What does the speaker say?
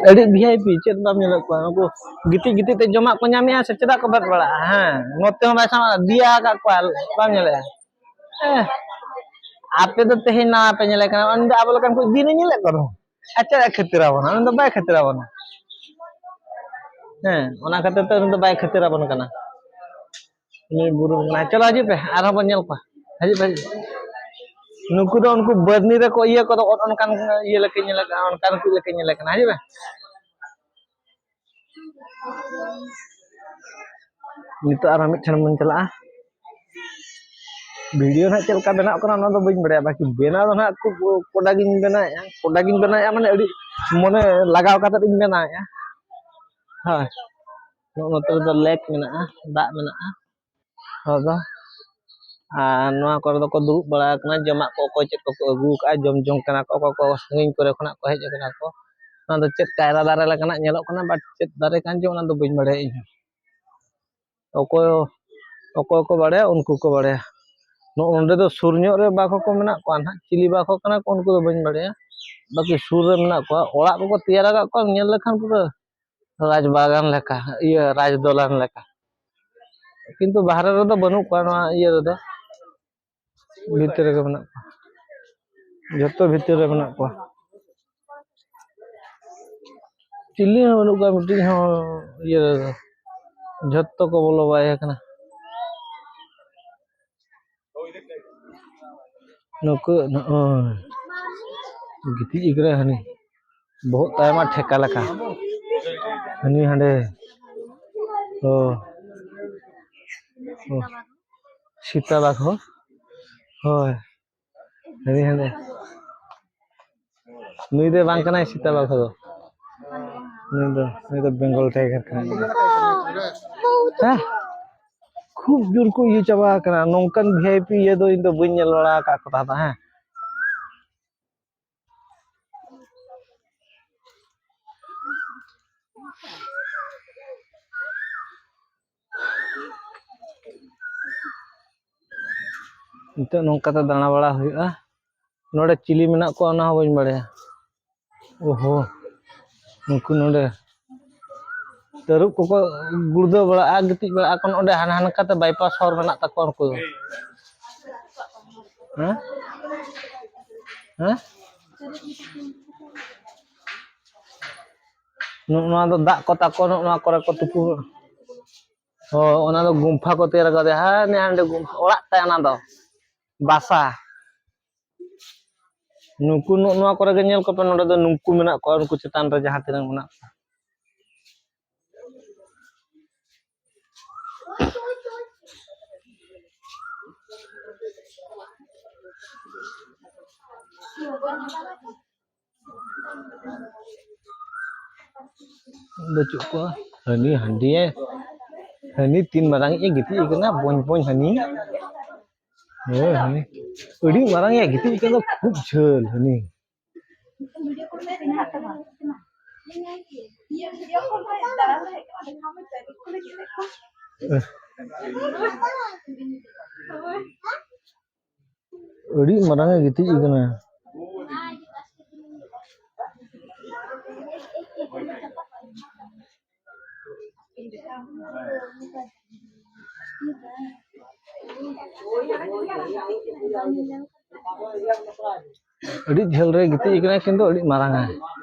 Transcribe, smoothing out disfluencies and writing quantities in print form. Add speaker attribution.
Speaker 1: Adi VIP ced bam nyelok ko aku giti-giti te jomak ko nyamia seceda ko bat bala ha ngote ma sama dia ka ko bam nyele ape to tehin na ape nyele kana anda abal kan ko dine nyele ko acha khatira bana anda bay khatira bana ona khatir te anda bay khatira bana kana ini buru na chalo aji pe arah bon nyel ko haji pe nuku do unku berni re ko iya ko on kan iya leke nyele on kan ku leke nyele kana haji pe nitu arah mit channel mencela video ना चलका बना करना ना तो बइन बड़े बाकी बना तो ना कोडागिन बना या माने अड़ी मने लगाव काता दिन बना या हां नोते तो लेक मेना दाग मेना हादा नोआ करे दो को दुब बड़ा कना जमा को चेक को अगू का जम जम कना को संगिन करे खना को हेज कना को ना तो चेक कायरा दारे लकना नेलो कना बट चेक दारे कान जो ना तो बइन बड़े इन ओको ओको को बड़े उनको को बड़े नोंडे तो सुरन्यो रे बाखो को मेना को ना चिली बाखो कना को उनको तो बइन बड़े बाकी सुर रे मेना को ओड़ा को तैयार का को नेल लखान पूरा राज बागान लेका ये राज दोलान लेका किंतु बाहर रे तो बनु को ना ये रे तो भीतर के मेना जतो भीतर रे मेना को चिली बनु को मिटी हो ये रे जतो को बोलो बाय कना नुको गिती इकरे हनी बहुत टाइम ठेका लका हनी हंडे ओ सीता बाग हो होय हनी हंडे नुई दे बांग कना सीता बाग हो नुई दो बेंगल टाइगर कना खूब जोर को ये चाबा कना नोंकन VIP ये दो इन दो बइन नेल बड़ा का कथा था है इतो नोंका तो दाना बड़ा हुआ नोडे चिली मेना को ना बइन बड़े ओहो नुकु नोडे तरुप को गुर्दो बड़ा गति बड़ा कोन ओडे हान हान काते बाईपास हर मेना तको उनको हैं हैं नोना दो दाग को तको नोना करे को तुपु हो ओना दो गुम्फा को तैयार कर दे हा ने हांडे गुम्फा ओड़ा ते ना दो बासा नुकु नोना करे गे नेल को पे नोडे दो नुकु मेना को उनको चेतान रे जहां तिना मेना बचु को हनी हंडी हनी तीन मारंग ये गिती इकना बोन बोन हनी हनी उड़ी मारंग ये गिती इकना खूब झल हनी उड़ी मारंग ये गिती इकना अड़ी झल रे गिती इकना किंतु अड़ी मारंग है